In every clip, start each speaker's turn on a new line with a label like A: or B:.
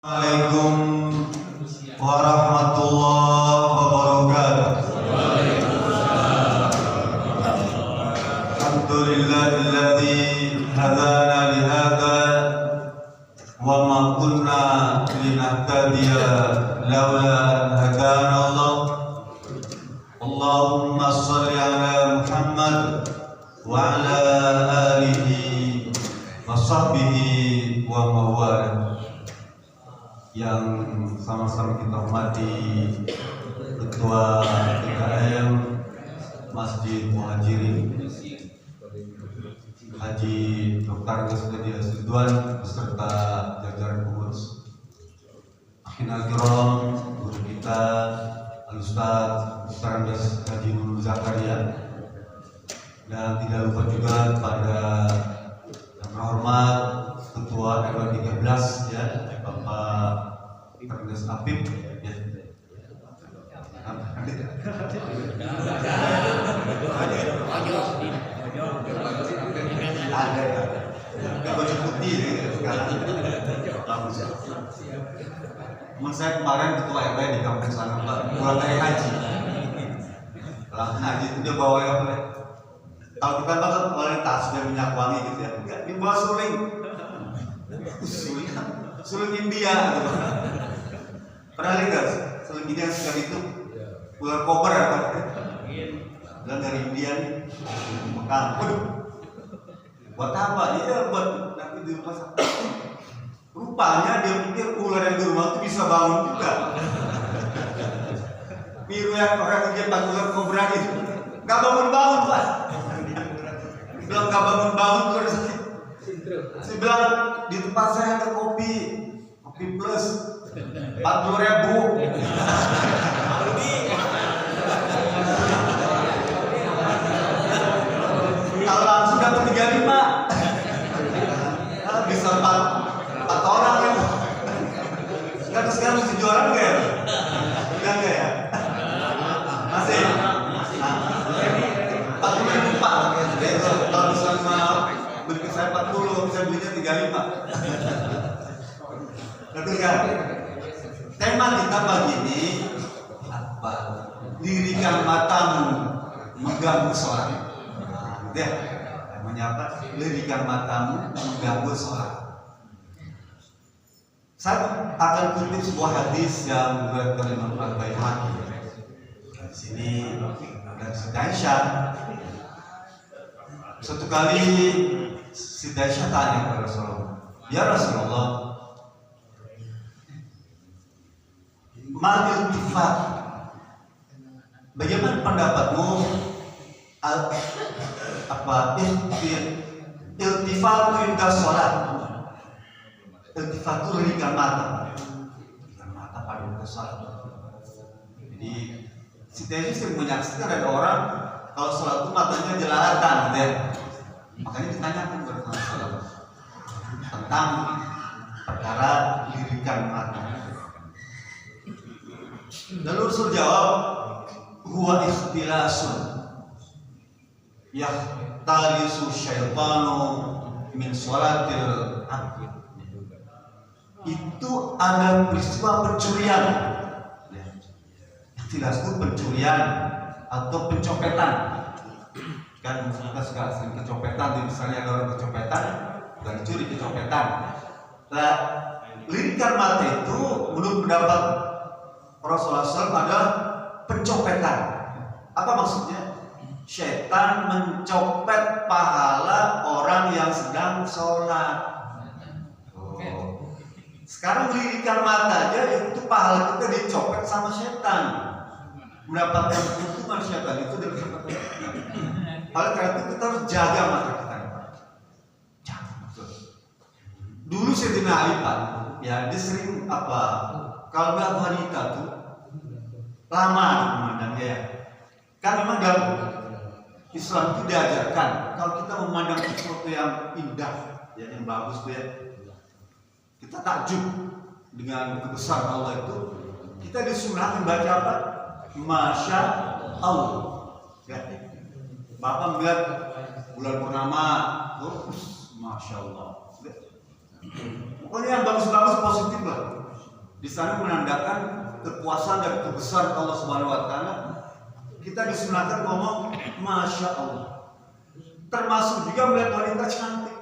A: Assalamualaikum warahmatullahi wabarakatuh. Alhamdulillahilladzi hadana lihada wa ma kunna linahtadiya laula an hadana Allah. Allahumma shalli ala Muhammad wa ala alihi wa sahbihi wa mawala. Yang sama-sama kita hormati Ketua PKM Masjid Muhajirin Haji Dr. Gusdi Asduan beserta jajaran pengurus, akhirnya kiram guru kita Al-Ustaz Dr. Haji Nur Zakaria, dan tidak lupa juga pada yang terhormat Ketua RW 13 ya, Bapak Terdes Apip ya. Ada ya. Enggak baju putih ya sekarang. Teman saya kemarin ketua RW di kampung sana Pak, pulang dari haji. Pulang haji itu dia bawa apa ya? Kalau kita kan paling tas dan minyak wangi gitu ya. Enggak, dia bawa suling. Suling India gitu. Pernah lihat gak suling India yang sekali itu ular kober apa? Bilang dari India nih, Mekah. Waduh, buat apa? Iya buat nanti di rumah sakit. Rupanya dia pikir ular yang di rumah itu bisa bangun juga. Biru yang orang dia tak ular kobra itu, nggak bangun-bangun Pak. Bilang nggak bangun-bangun ular sakit. Saya bilang di tempat saya ada kopi plus 40.000. Kalau langsung dapat 35, bisa 4 orang ya. Sekarang masih jualan nggak ya? Enggak ya? Masih? 40.000 Pak. Kalau misalnya beli ke saya 40, bisa belinya 35. Betul kan? Tema kita pagi ini apa? Lirikan matamu mengganggu sholat. Nah, gitu ya. Namanya apa? Lirikan matamu mengganggu sholat. Saya akan kutip sebuah hadis yang diriwayatkan oleh Imam Al-Baihaqi. Di sini ada Siti Aisyah. Suatu kali Siti Aisyah tanya kepada Rasulullah, "Ya Rasulullah, mal iltifat, bagaimana pendapatmu iltifat inda sholat?" Iltifat itu lirikan mata pada waktu sholat. Jadi Siti Aisyah sering menyaksikan ada orang kalau sholat itu matanya jelalatan gitu ya. Makanya ditanyakan kepada Rasulullah tentang perkara lirikan mata. Lalu Rasul jawab, huwa ikhtilasun yahtalisu syaitanu min sholatil abdi. Itu ada peristiwa pencurian. Ikhtilas itu pencurian atau pencopetan. Kan kita suka sering kecopetan, misalnya ada orang kecopetan, bukan dicuri, kecopetan. Nah, lirikan mata itu menurut pendapat Rasulullah SAW adalah pencopetan. Apa maksudnya? Syaitan mencopet pahala orang yang sedang sholat. Sekarang lirikan mata aja itu pahala kita dicopet sama syaitan. Mendapatkan keuntungan syaitan itu dari syaitan. Oleh karena itu kita harus jaga mata kita. Dulu Sayyidina Ali Pak, ya dia sering apa? Kalau melihat wanita tuh lama memandangnya ya. Kan memang dalam Islam itu diajarkan kalau kita memandang sesuatu yang indah, ya, yang bagus tuh ya, kita takjub dengan kebesaran Allah itu, kita disunahkan baca apa? Masya Allah. Ya. Bapak melihat bulan purnama, Masya Allah. Pokoknya yang bagus-bagus positif lah. Di sana menandakan kekuasaan dan kebesaran Allah Subhanahu wa taala. Kita disunahkan ngomong Masya Allah. Termasuk juga melihat wanita cantik.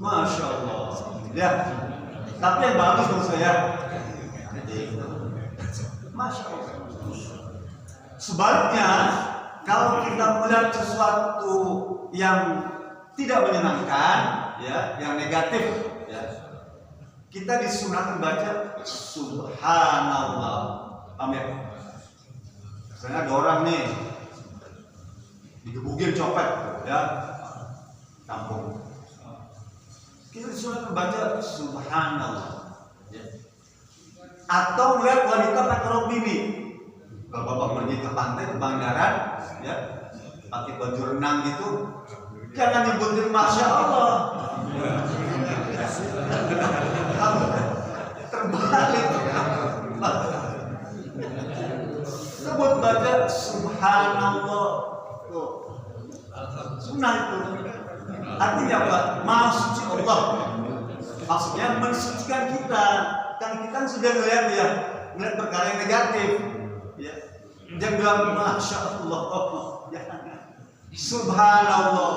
A: Masya Allah. Ya. Tapi yang bagus menurut saya. Masya Allah. Sebaliknya, kalau kita melihat sesuatu yang tidak menyenangkan, ya, yang negatif, ya, kita disunahkan baca Subhanallah. Amin. Misalnya ada orang nih digebukin copet, ya, kampung. Kita disuruh baca Subhanallah, ya. Atau melihat wanita pakai rok mini. Kalau bapak pergi ke pantai, ke Bandaran, ya, pakai baju renang gitu, jangan nyebutin Masya Allah. Terbalik. Sebut baca Subhanallah. Sunnah itu. Artinya apa? Maha suci Allah. Maksudnya mensucikan kita. Kan kita sudah melihat ya, melihat perkara yang negatif. Ya. Jangan bilang Masya Allah. Subhanallah.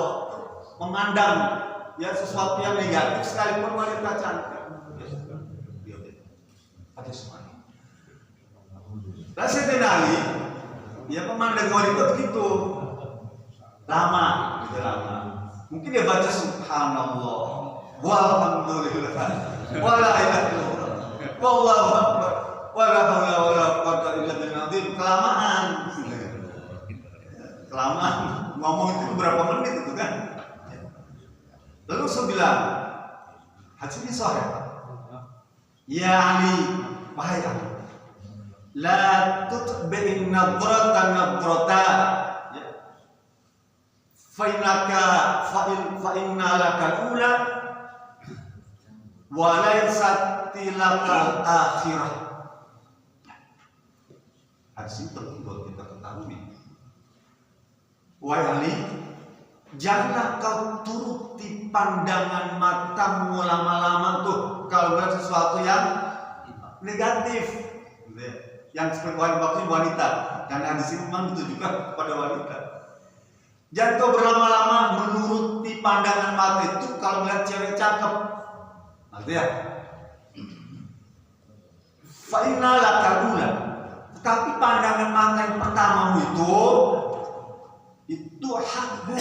A: Memandang ya sesuatu yang negatif sekalipun wanita cantik. Ada semuanya. Rasulullah Ali, ya memandang wanita begitu lama, gitu lama. Mungkin dia baca Subhanallah, walhamdulillah, wala ilaha illallah, wallahu akbar, wala haula wala quwwata illa billah. Kelamaan, kelamaan ngomong itu berapa menit itu kan? Lalu saya bilang, hadis ini sahih. Ya Ali, wahai Ali, la tutbi'in nadratan nadrata, fa inna laka ula wa laysat tilakal akhirah. Hadis ini penting buat kita ketahui. Wahai Ali, janganlah kau turuti pandangan matamu lama-lama tuh kalau melihat sesuatu yang negatif, yang seperti wanita. Karena hadis ini memang ditujukan kepada wanita. Jangan kau berlama-lama menuruti pandangan mata itu kalau melihat cewek cakep. Nanti ya. Fa'inna lakaruna. Tapi pandangan mata yang pertamamu itu hakmu.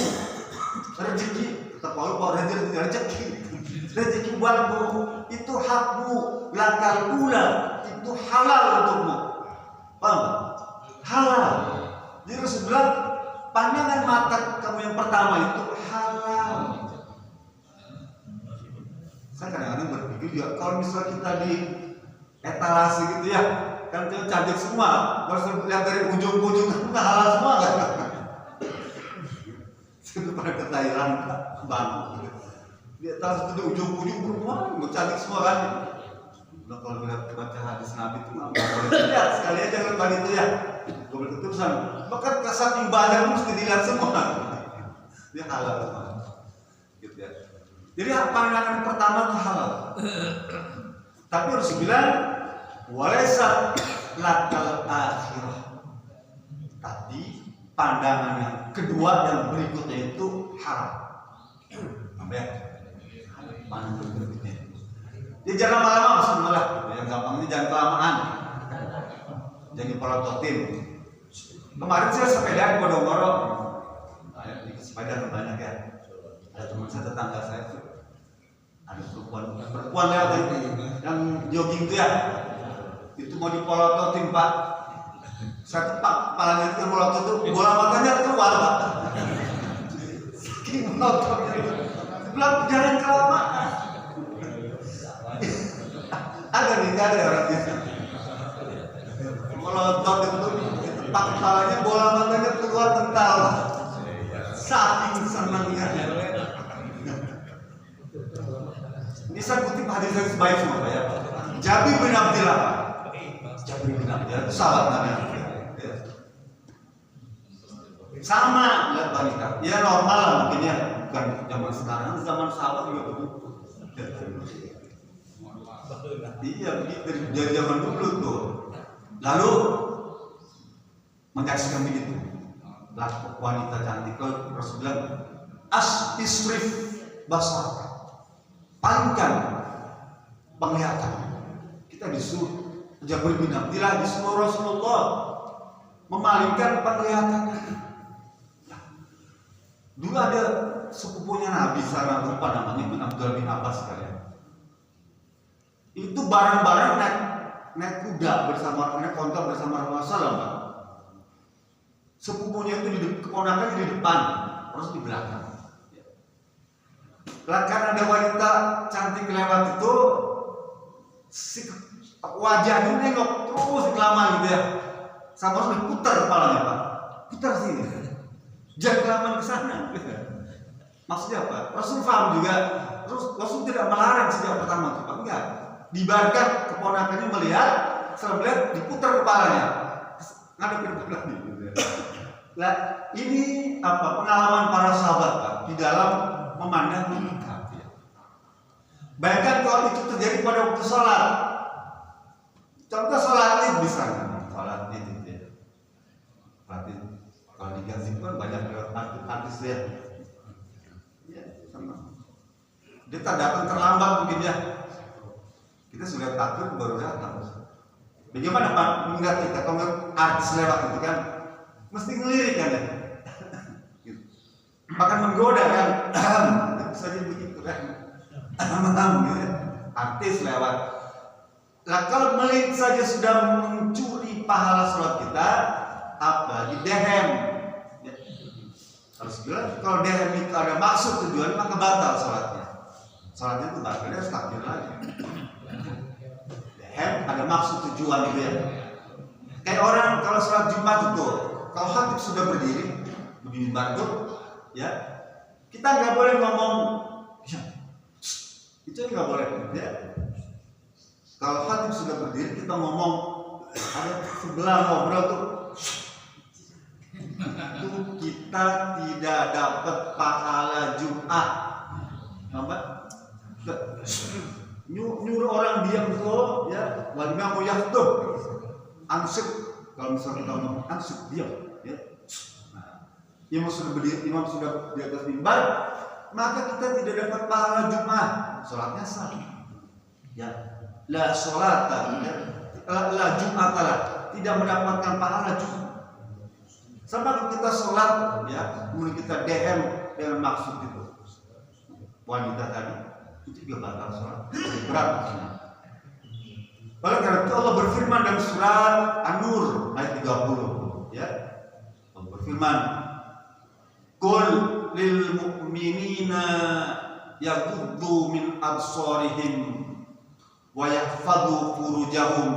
A: Rezeki. Kalau rezeki buatmu itu hakmu. Lakaruna itu halal untukmu. Paham? Halal. Jadi Rasul bilang, pandangan mata kamu yang pertama itu halal. Saya kadang-kadang berpikir juga kalau misalnya kita di etalase gitu ya, kan cantik semua. Kalau lihat dari ujung-ujung kan halal semua kan? Itu pada ke Thailand, bang. Di etalase itu ujung-ujung perempuan, cantik semua kan? Nah, kalau lihat baca hadis Nabi itu lihat sekali aja kan itu ya. Gue berketusan, bahkan saking badan mesti dilihat semua. Dia halal semua, gitu ya. Jadi pandangan pertama itu halal. Tapi harus bilang, walaysa lakal akhirah. Tapi pandangan yang kedua yang berikutnya itu haram. Apa ya? Pandangan berikutnya. Dia jangan lama-lama maksudnya, yang gampang ini jangan kelamaan. Jangan dipelototin. Kemarin saya sepeda di Bodongoro, sepeda banyak ya. Ada teman saya, tetangga saya tuh, ada perempuan lewat yang jogging itu ya. Itu mau dipelototin Pak. Saya tepak kepalanya itu melotot tuh, bola matanya keluar Pak. Saking melototnya itu. Bilang jangan kelamaan. Ada nih, ada orang itu. Melotot itu. Pak kepalanya bola matanya keluar kental. Saking senangnya. Ini saya kutip hadis yang sebaik semua ya. Jabir bin Abdillah. Jabir bin Abdillah itu sahabat Nabi. Sama lihat wanita. Ya normal lah mungkin ya. Bukan zaman sekarang, zaman sahabat juga begitu. Iya, dari zaman dulu tuh. Lalu menyaksikan begitu. Laku wanita cantik, kalau Rasul bilang isrif basar, palingkan penglihatan. Kita disuruh Jabir bin Abdillah, disuruh Rasulullah memalingkan penglihatannya. Dulu ada sepupunya Nabi sana, lupa namanya, bin Abdullah bin Abbas sekalian. Itu barang-barang naik kuda bersama, naik onta bersama Rasulullah SAW. Sepupunya itu keponakannya di depan, Rasul di belakang. Karena ada wanita cantik lewat itu, wajahnya nengok terus kelamaan gitu ya. Sama Rasul diputar kepalanya, Pak. Putar sini. Jangan kelamaan ke sana. Maksudnya apa? Rasul paham juga. Rasul tidak melarang sejak pertama itu, Pak. Enggak. Dibiarkan keponakannya melihat, setelah melihat diputar kepalanya. Ngadepin kepala gitu. Nah, ini apa pengalaman para sahabat, Pak, di dalam memandang wanita. Bayangkan kalau itu terjadi pada waktu sholat. Contoh sholat id di sana, sholat id itu ya. Berarti kalau di Gazi kan banyak artis ya. Ya, sama. Dia tak datang terlambat mungkin ya. Kita sudah takut baru datang. Bagaimana Pak mengingat kita kalau artis lewat itu kan mesti ngelirik kan ya. Bahkan menggoda kan. Bisa jadi begitu kan. Gitu. Artis lewat. Nah kalau melihat saja sudah mencuri pahala sholat kita, apa di dehem. Ya. Harus bilang kalau dehem itu ada maksud tujuan maka batal sholatnya. Sholatnya itu batal, dia harus takbir lagi. Dehem ada maksud tujuan itu ya. Kayak orang kalau sholat Jumat itu, kalau khatib sudah berdiri begini bantu, ya kita nggak boleh ngomong, ya, itu nggak boleh ya. Kalau khatib sudah berdiri kita ngomong ada sebelah ngobrol tuh, itu kita tidak dapat pahala Jumat. Apa? Nyuruh orang diam tuh, ya, wajibnya mau tuh, ansuk. Kalau misalnya kita ngomong ansuk diam, ya. Nah, imam sudah berdiri, imam sudah di atas mimbar, maka kita tidak dapat pahala Jumat. Sholatnya sah. Ya. La sholata, la Jum'atalah, tidak mendapatkan pahala Jumat. Sama kita sholat, ya, kemudian kita DM dengan maksud itu. Wanita tadi itu juga batal sholat. Berat maksudnya. Oleh karena itu Allah berfirman dalam surat An-Nur ayat 30, ya. Allah berfirman, "Qul lil mu'minina yaghuddu min absarihim wa yahfadhu furujahum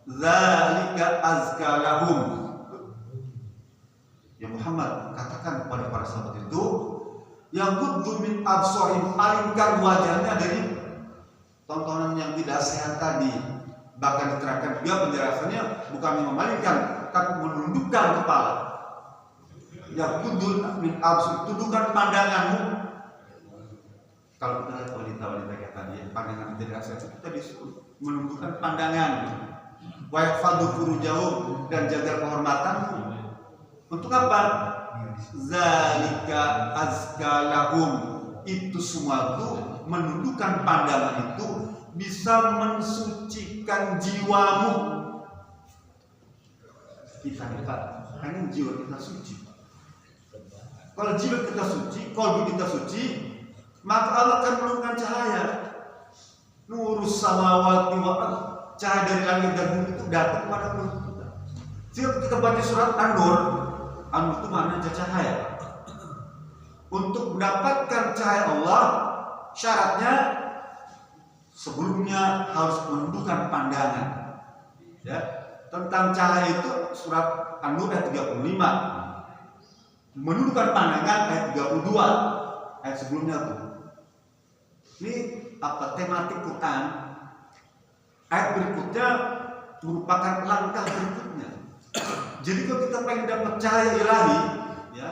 A: dzalika azka lahum." Ya Muhammad, katakan kepada para sahabat itu, yang yaghuddu min absarihim, palingkan wajahnya dari tontonan yang tidak sehat tadi. Bahkan diterangkan juga penjelasannya bukan memalingkan, tapi menundukkan kepala. Yaghuddu min absarihim, tundukkan pandanganmu. Kalau kita lihat wanita-wanita kayak tadi, pandangan tidak sehat, kita disuruh menundukkan pandangan. Wa yahfadhu furujahum, dan jaga kehormatanmu. Untuk apa? Zalika azka lahum, itu semua itu menundukkan pandangan itu bisa mensucikan jiwamu. Kita hanya jiwa kita suci. Kalau jiwa kita suci, kalbu kita suci, maka Allah akan menurunkan cahaya. Nurus samawati wa ardh, cahaya dari langit dan bumi itu datang pada mulut kita. Sehingga kita baca surat An-Nur, An-Nur itu maknanya cahaya. Untuk mendapatkan cahaya Allah, syaratnya sebelumnya harus menundukkan pandangan. Ya, tentang cahaya itu surat An-Nur ayat 35. Menundukkan pandangan ayat 32. Ayat sebelumnya tuh. Ini apa tematik Quran? Ayat berikutnya merupakan langkah berikutnya. Jadi kalau kita pengen dapat cahaya ilahi, ya,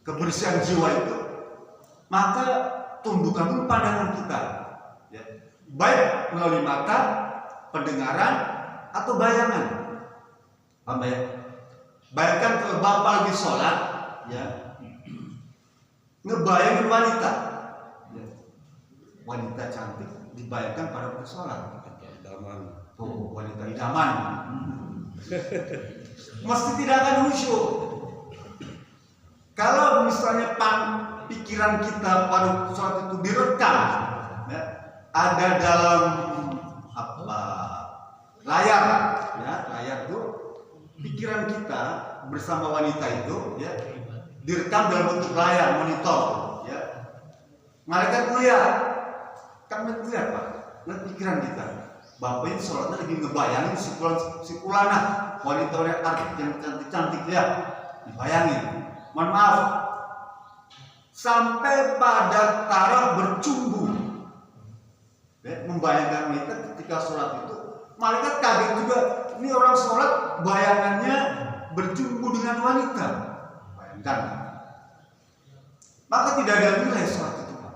A: kebersihan jiwa itu, maka tundukkan dulu pandangan kita. Ya. baik melalui mata, pendengaran, atau bayangan. Paham ya? Bayangkan kalau bapak lagi sholat, ya, ngebayangin wanita, ya, wanita cantik dibayangkan pada waktu sholat. Tuh, wanita idaman. Mesti tidak akan khusyuk. Kalau misalnya pikiran kita pada sholat itu direkam, ya, ada dalam layar, ya, layar itu pikiran kita bersama wanita itu, ya, direkam dalam bentuk layar monitor, ya. Malaikat melihat, kan melihat Pak, lihat pikiran kita. Bapak ini sholatnya lagi ngebayangin si kulana, wanita yang cantik-cantik, ya, dibayangin. Mohon maaf, sampai pada taraf bercumbu, ya, membayangkan wanita ketika sholat itu. Malaikat kaget juga, ini orang sholat bayangannya bercumbu dengan wanita. Bayangkan, maka tidak ada nilai sholat itu, Pak.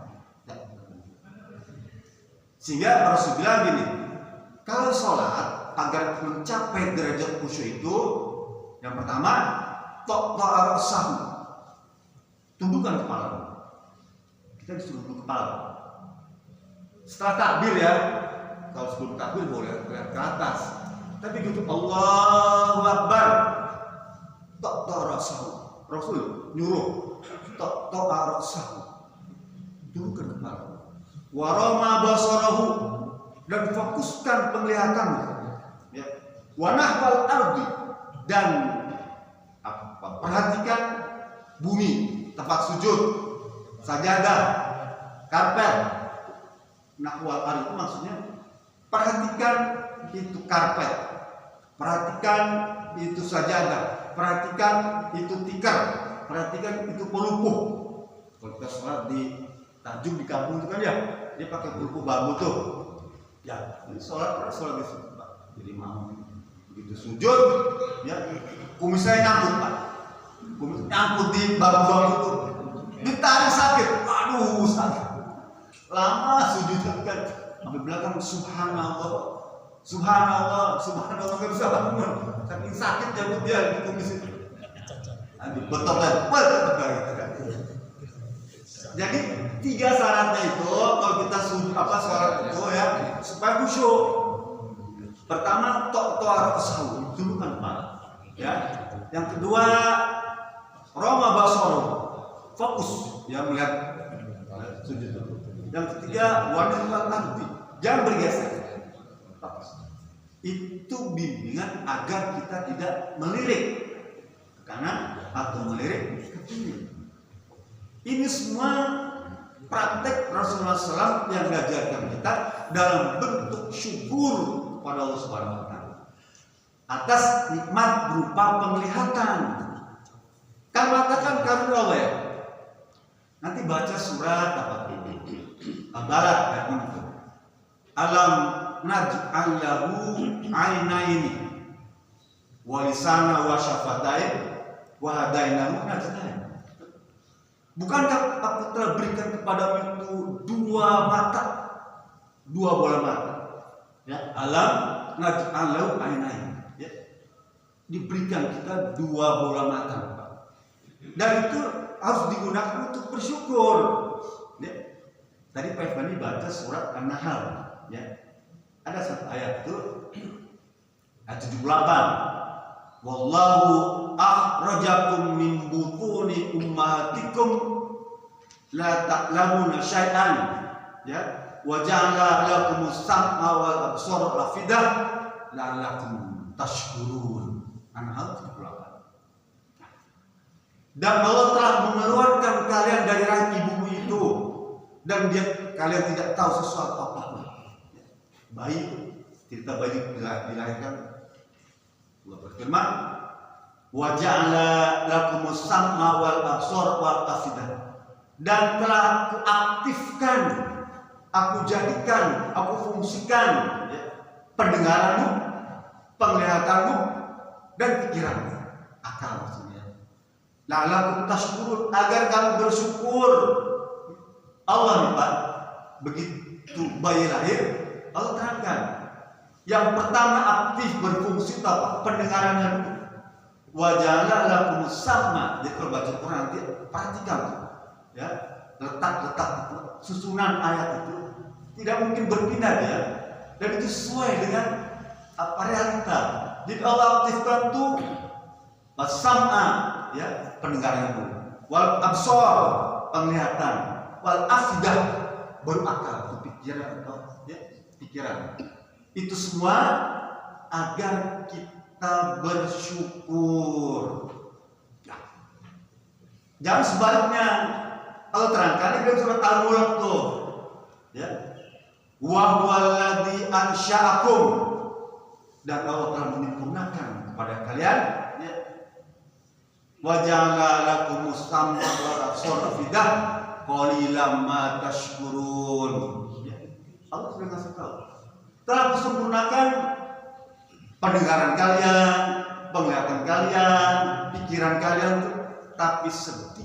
A: Sehingga Rasul bilang gini, kalau sholat agar mencapai derajat khusyuk itu, yang pertama, ta'ar sahu, tundukkan kepala. Kita disuruh tunduk kepala. Setelah takbir, ya, kalau sebelum takbir boleh lihat ke atas, tapi gitu Allahu Akbar, ta'ar sahu. Rasul nyuruh ta'ar sahu, tundukkan kepala. Warama basarahu, dan fokuskan penglihatanmu, ya. Wanahwal ardi, dan perhatikan bumi, tempat sujud, sajadah, karpet. Nahwal ardi itu maksudnya perhatikan itu karpet, perhatikan itu sajadah, perhatikan itu tikar, perhatikan itu pelupuh. Kalau kita sholat di Tanjung di kampung itu kan, ya, dia pakai pelupuh bambu tuh. Ya, ini sholat di situ, Pak. Jadi mau begitu sujud, ya, kumisnya nyangkut, Pak. Kumis nyangkut di bambu-bambu itu, ditarik sakit, aduh sakit. Lama sujud kan, sampai belakang subhanallah, subhanallah, subhanallah, nggak bisa bangun, saking sakit jambut dia di kumis itu. Nanti betok lagi, Jadi 3 syaratnya itu kalau kita sujud sholat itu, ya, supaya khusyuk. Pertama, ta'ar sahu, tundukkan kepala, ya. Yang kedua, roma basoro, fokus, ya, melihat sujud. Yang ketiga, wanahwal ardi, jangan bergeser. Itu bimbingan agar kita tidak melirik ke kanan atau melirik ke kiri. Ini semua praktek Rasulullah SAW yang mengajarkan kita dalam bentuk syukur kepada Allah Subhanahu Wa Taala atas nikmat berupa penglihatan. Kan mengatakan karunia Allah, ya. Nanti baca surat apa Al-Balad ayat 6. Alam naj'al lahu ainaini wa lisana wa syafatain wa hadainahu najdain. Bukankah aku telah berikan kepadamu itu 2 mata, 2 bola mata, ya. Alam naj'al lahu ainaini, ya. Diberikan kita 2 bola mata, Pak. Dan itu harus digunakan untuk bersyukur, ya. Tadi Pak Fani baca surat An-Nahl, ya. Ada satu ayat itu, ayat 78. Wallahu akhrajakum min butuni ummahatikum la ta'lamuna syai'an, ya, wa ja'ala lakumus sam'a wal absara wal afidah la'allakum tashkurun. An-Nahl 78. Dan Allah telah mengeluarkan kalian dari rahim ibumu itu, dan kalian tidak tahu sesuatu apapun. Bayi, cerita bayi dilahirkan, Allah berfirman, wa ja'ala lakumus sam'a wal absar wal afidah, dan telah aku aktifkan, aku jadikan, aku fungsikan, ya, pendengaranmu, penglihatanmu, dan pikiranmu, akal maksudnya. La'allakum tashkurun, agar kamu bersyukur. Allah nih, Pak, begitu bayi lahir Allah terangkan. Yang pertama aktif berfungsi apa? Pendengarannya dulu. Waja'ala lakumus sam'a. Jadi kalau baca Quran nanti perhatikan tuh, ya, letak-letak itu, susunan ayat itu tidak mungkin berpindah dia, dan itu sesuai dengan apa realita. Jadi Allah aktifkan tuh sam'a, ya, pendengaran itu, wal absar, penglihatan, wal afidah, baru akal, itu pikiran atau ya, pikiran. Itu semua agar kita bersyukur. Ya. Jangan sebaliknya. Allah terangkan di surat Al-Mulk tuh, ya. Wa huwallazi ansha'akum, dan Allah telah menyempurnakan kepada kalian, ya. Wa ja'ala lakumus sam'a wal absara fidah qalilan ma tashkurun. Ya. Allah sudah ngasih tahu. Telah disempurnakan pendengaran kalian, penglihatan kalian, pikiran kalian, tapi sedikit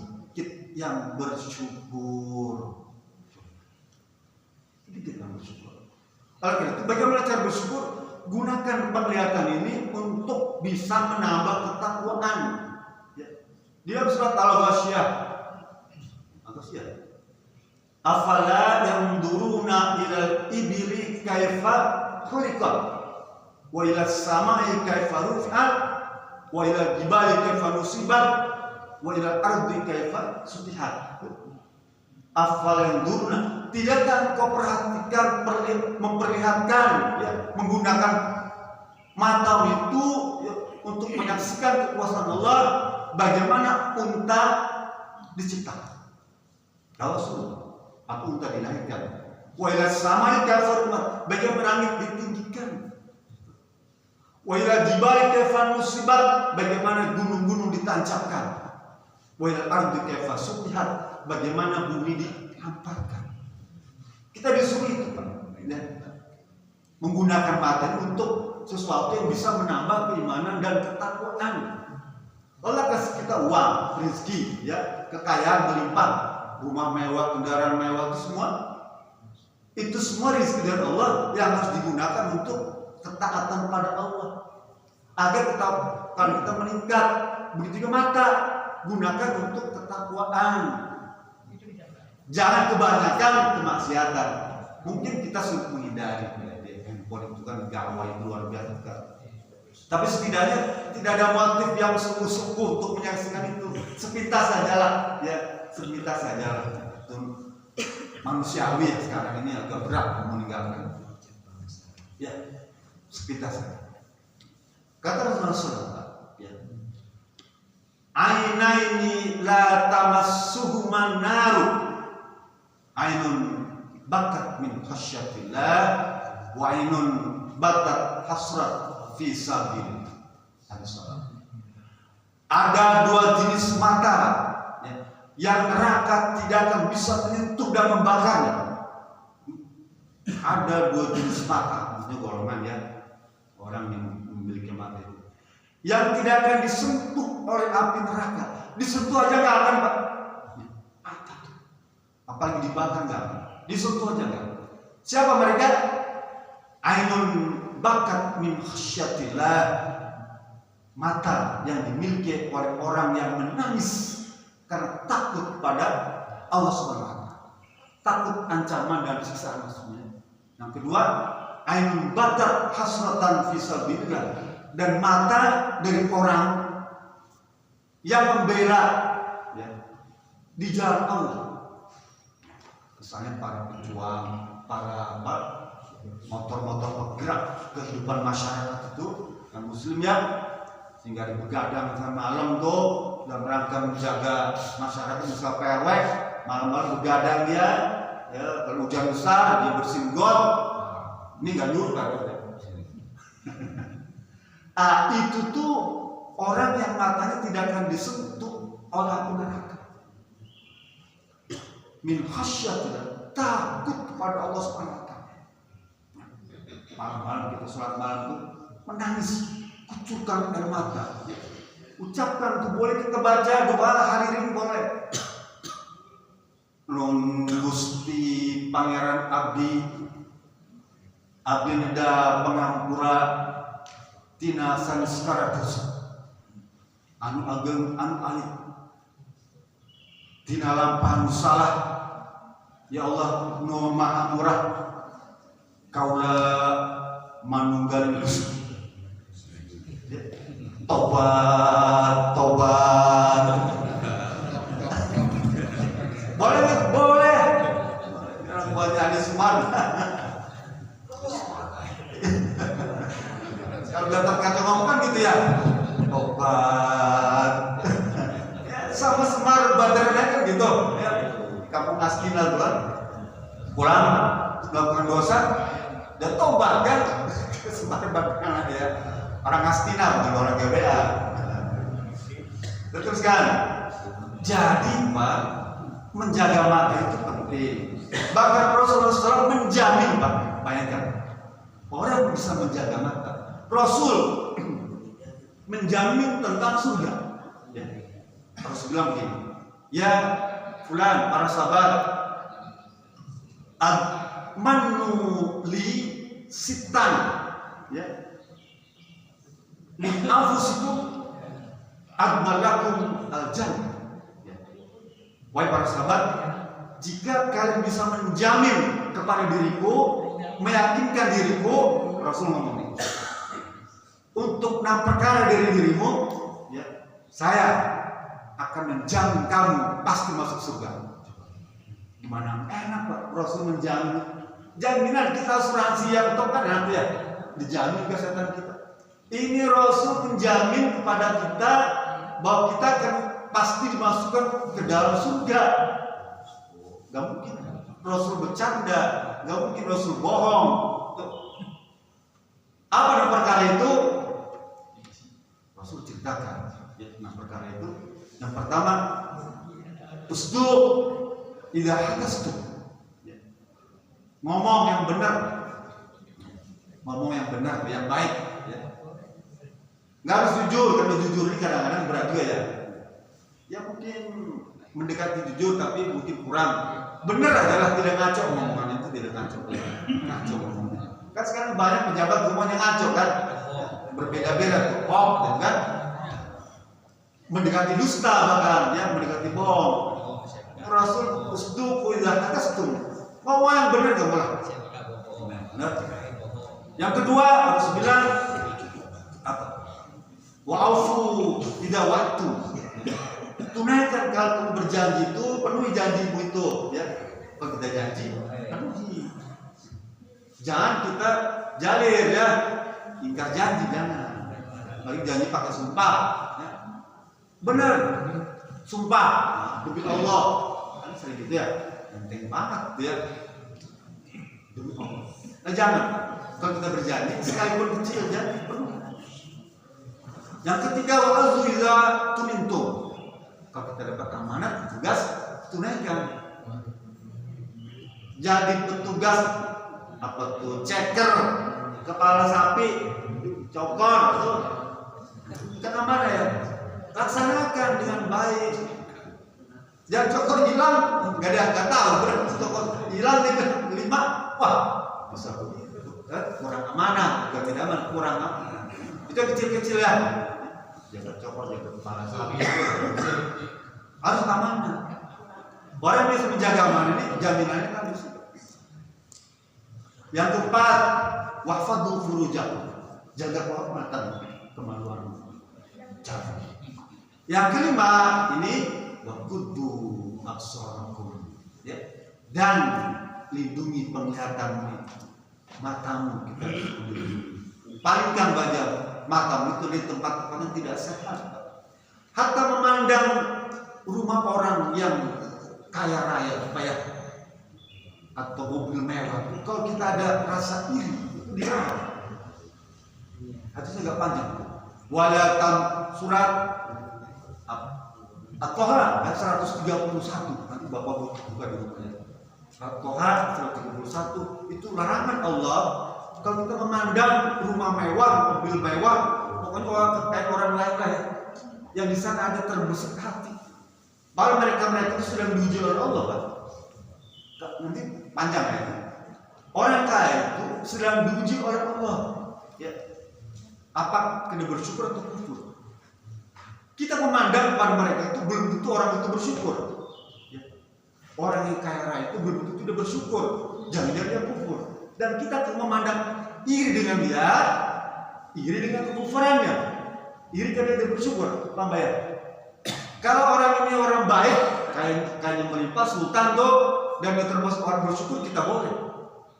A: yang bersyukur. Sedikit yang bersyukur. Kalau gitu, bagaimana cara bersyukur? Gunakan penglihatan ini untuk bisa menambah ketakwaan. Ya. Dia surat Al-Ghasyiyah. Afala yanzuruna ilal ibili kaifa khuliqat wa ila samai kaifa rufi'at wa ila jibali kaifa nusibat wa ila ardi kaifa sutihat. Afala yanzuruna, tidakkah kau perhatikan, memperlihatkan, ya, menggunakan mata itu, ya, untuk menyaksikan kekuasaan Allah, bagaimana unta diciptakan. Kalau sudah aku unta dilahirkan. Wa ila samai kaifa rufi'at, bagaimana langit ditinggikan. Wa ila jibali kaifa nusibat, bagaimana gunung-gunung ditancapkan. Wa ila ardi kaifa sutihat, bagaimana bumi dihamparkan. Kita disuruh itu, Pak, ya, menggunakan mata untuk sesuatu yang bisa menambah keimanan dan ketakwaan. Allah kasih kita uang, rezeki, ya, kekayaan berlimpah, rumah mewah, kendaraan mewah, itu semua rezeki dari Allah yang harus digunakan untuk ketaatan pada Allah, agar ketakwaan kita meningkat. Begitu juga mata, gunakan untuk ketakwaan. Jangan kebanyakan kemaksiatan. Mungkin kita sulit menghindari, ya, handphone itu kan gawai luar biasa. Tapi setidaknya tidak ada motif yang sungguh-sungguh untuk menyaksikan itu. Sepintas sajalah, ya, sepintas sajalah. Itu manusiawi ya, sekarang ini agak berat meninggalkan. Ya, sepintas saja. Kata Rasulullah, ya, ainaini la tamassuhuman naru, ainun bakat min khasyatillah wa ainun batat hasrat fi sabilillah. Ada dua jenis mata, ya, yang neraka tidak akan bisa menyentuh dan membakarnya. Ada dua jenis mata, maksudnya golongan, ya, orang yang memiliki mata itu, yang tidak akan disentuh oleh api neraka. Disentuh aja nggak akan, Pak. Apalagi dibakar nggak akan. Disentuh aja nggak. Siapa mereka? Ainun bakat min khasyatillah, mata yang dimiliki oleh orang yang menangis karena takut pada Allah Subhanahu wa taala, takut ancaman dan siksaan maksudnya. Yang kedua, ainun batat hasratan fi sabilillah, dan mata dari orang yang membela, ya, di jalan Allah. Misalnya para pejuang, para motor-motor penggerak kehidupan masyarakat itu yang muslim, ya, sehingga begadang tengah malam tuh dalam rangka menjaga masyarakat. Misal PRW malam-malam begadang dia, ya, kalau hujan besar dia bersihin got, ini nggak nyuruh kan? Itu tuh orang yang matanya tidak akan disentuh oleh api neraka. Min khasyatillah, takut kepada Allah Subhanahu wa taala. Malam-malam kita sholat malam tuh menangis, kucurkan air mata. Ucapkan tuh, boleh kita baca doa hari ini, boleh. Nun Gusti Pangeran Abdi abdi neda pengampura tina saneskara dosa anu ageng anu alit tina lampahan salah. Ya Allah nu maha murah kaula manunggal Gusti. Tobat boleh buat nyanyi Suman. Kalau datang kata ngomong kan gitu ya, tobat ya, sama Semar Bandarnya kan gitu ya. Kampung Askina tuh kan pulang melakukan dosa dan tobat kan. Semar Bandarnya ya, orang Askina bukan orang GBA. Teruskan. Jadi Pak, menjaga mata itu penting. Bahkan Rasulullah SAW menjamin Pak, bayangkan orang bisa menjaga mata. Rasul menjamin tentang surga. Ya. Rasul bilang begini, ya fulan, para sahabat, manu li sitan, ya, min anfusikum admalakum al-jannah. Ya. Wahai para sahabat, jika kalian bisa menjamin kepada diriku, meyakinkan diriku, Rasul ngomong ini, untuk 6 perkara dari dirimu, ya, saya akan menjamin kamu pasti masuk surga. Gimana enak Pak, Rasul menjamin. Jaminan kita asuransi yang top kan nanti ya, dijamin kesehatan kita. Ini Rasul menjamin kepada kita bahwa kita akan pasti dimasukkan ke dalam surga. Gak mungkin Rasul bercanda, gak mungkin Rasul bohong. Apa 6 perkara itu? Rasul ceritakan ya, 6 perkara itu. Yang pertama, usduq idza hadastu. Ya. Ngomong yang benar. Ngomong yang benar, yang baik ya. Nggak harus jujur, karena jujur ini kadang-kadang berat juga ya. Ya mungkin mendekati jujur tapi mungkin kurang. Benar adalah tidak ngaco omongan itu, tidak ngaco. Ngaco omongan. Kan sekarang banyak pejabat semuanya ngaco kan. Berbeda-beda tuh, hoax kan. Mendekati dusta bahkan ya, mendekati bohong. Rasul usduqu idza hadatstum. Ngomong yang benar enggak boleh. Benar. Yang kedua harus bilang apa? Wa'afu idza wa'tu. Tunaikan kalau kamu berjanji itu, penuhi janjimu itu ya. Kalau kita janji, penuhi. Jangan kita jalir ya. Ingkar janji jangan. Bagi janji pakai sumpah ya. Benar. Sumpah demi Allah. Kan sering gitu ya. Penting banget ya. Demi Allah. Nah, jangan. Kalau kita berjanji sekalipun kecil janji penuh. Yang ketiga wa'azu idza tumintum. Kalau kita dapat amanat, tugas tunaikan. Jadi petugas apa tuh, ceker kepala sapi, cokor itu kan amanah ya. Laksanakan dengan baik. Jangan cokor hilang, nggak tahu berarti cokor hilang di 5, wah bisa begitu. Kurang amanah, bukan tidak aman, kurang amanah. Itu kecil-kecil ya. Jaga cokor, jaga kepala sapi. Harus amanah. Orang yang bisa menjaga amanah ini jaminannya kan bisa. Yang keempat, wahfadhu furujakum. Jaga kehormatan, kemaluan. Jaga. Yang kelima ini waquddu absarakum. Ya. Dan lindungi penglihatanmu, matamu kita lindungi. Palingkan baja matamu itu di tempat yang tidak sehat. Hatta memandang rumah orang yang kaya raya supaya atau mobil mewah, kalau kita ada rasa iri, dia hadisnya agak panjang. Walatam surat At-Toha ayat 131, nanti Bapak buka di rumahnya. At-Toha 131 itu larangan Allah kalau kita memandang rumah mewah, mobil mewah, pokoknya orang terkait orang lain lah ya, yang di sana ada terbesit hati. Bahkan mereka itu sedang diuji oleh Allah, Pak. Nanti panjang ya. Orang kaya itu sedang diuji oleh Allah. Ya. Apa kena bersyukur atau kufur? Kita memandang pada mereka itu belum tentu orang itu bersyukur. Ya. Orang yang kaya raya itu belum tentu tidak bersyukur. Jangan-jangan dia kufur. Dan kita memandang iri dengan dia, iri dengan kekufurannya, iri karena dia bersyukur. Paham ya? Kalau orang ini orang baik, kayaknya melimpah, sultan tuh, dan dia termasuk orang bersyukur, kita boleh.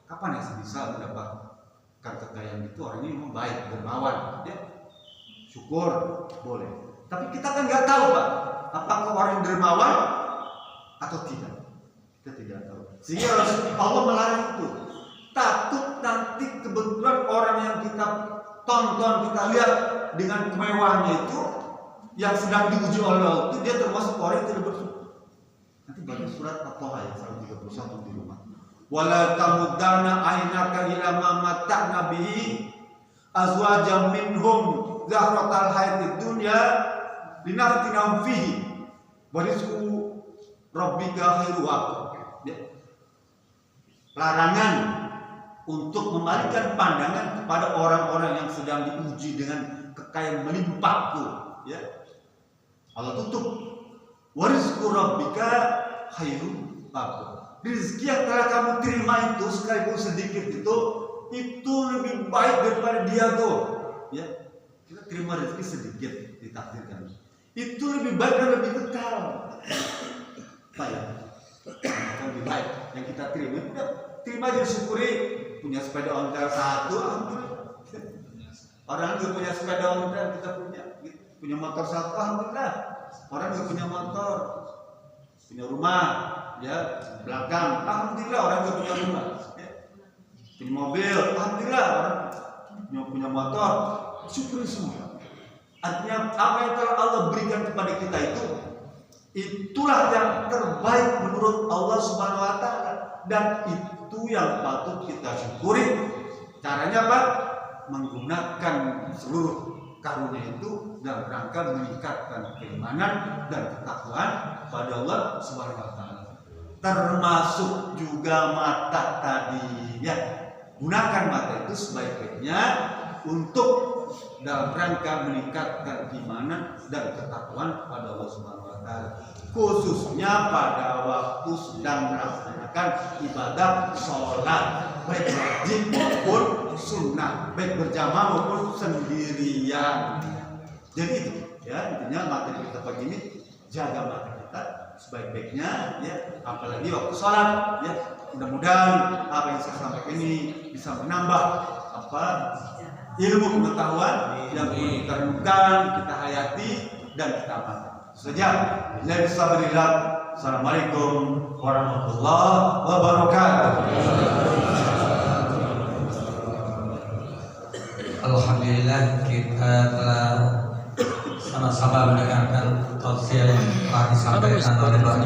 A: Kapan ya bisa mendapatkan kekayaan itu? Orang ini memang baik, dermawan, ya. Syukur boleh. Tapi kita kan nggak tahu, Pak, apakah orang yang dermawan atau tidak. Kita tidak tahu. Sehingga Allah melarang itu. Takut nanti kebetulan orang yang kita tonton, kita lihat dengan kemewahannya itu, yang sedang diuji oleh Allah itu, dia termasuk orang yang tidak bersyukur. Nanti baca surat At-Taha ayat 131 di rumah. Wala tamuddanna aynaka ila ma matta'na bihi azwajan minhum zahratal hayatid dunya linaftinahum fihi wa rizqu rabbika khairu wa abqa. Larangan untuk memalingkan pandangan kepada orang-orang yang sedang diuji dengan kekayaan melimpah tuh, ya. Allah tutup. Wa rizqu rabbika khairu wa abqa. Rezeki yang telah kamu terima itu sekalipun sedikit itu lebih baik daripada dia tuh, ya. Kita terima rezeki sedikit ditakdirkan, itu lebih baik dan lebih kekal. Apa ya? Lebih baik yang kita terima, udah terima aja, syukuri. Punya sepeda ontel satu, alhamdulillah. Orang juga punya sepeda ontel, kita punya motor satu, alhamdulillah. Orang juga punya motor, punya rumah, ya, belakang, alhamdulillah. Orang juga punya rumah, ya. Punya mobil, alhamdulillah. Orang punya motor, syukuri semua. Artinya apa yang telah Allah berikan kepada kita itulah yang terbaik menurut Allah Subhanahu Wa Taala, dan itu yang patut kita syukuri. Caranya apa? Menggunakan seluruh karunia itu dalam rangka meningkatkan keimanan dan ketakwaan pada Allah Subhanahu Wa Taala. Termasuk juga mata tadi, ya. Gunakan mata itu sebaik-baiknya untuk dalam rangka meningkatkan keimanan dan ketakwaan pada Allah Subhanahu Wa Taala, khususnya pada waktu sedang melaksanakan ibadah sholat, baik wajib maupun sunnah, baik berjamaah maupun sendirian. Jadi itu, ya, intinya materi kita pagi ini, jaga mata kita sebaik-baiknya, ya, apalagi waktu sholat, ya. Mudah-mudahan apa yang saya sampaikan ini bisa menambah ilmu pengetahuan yang perlu kita renungkan, kita hayati, dan kita amalkan. Saja, Assalamualaikum warahmatullahi wabarakatuh.
B: Alhamdulillah, kita telah sama-sama mendengarkan tausiah yang telah disampaikan oleh Bapak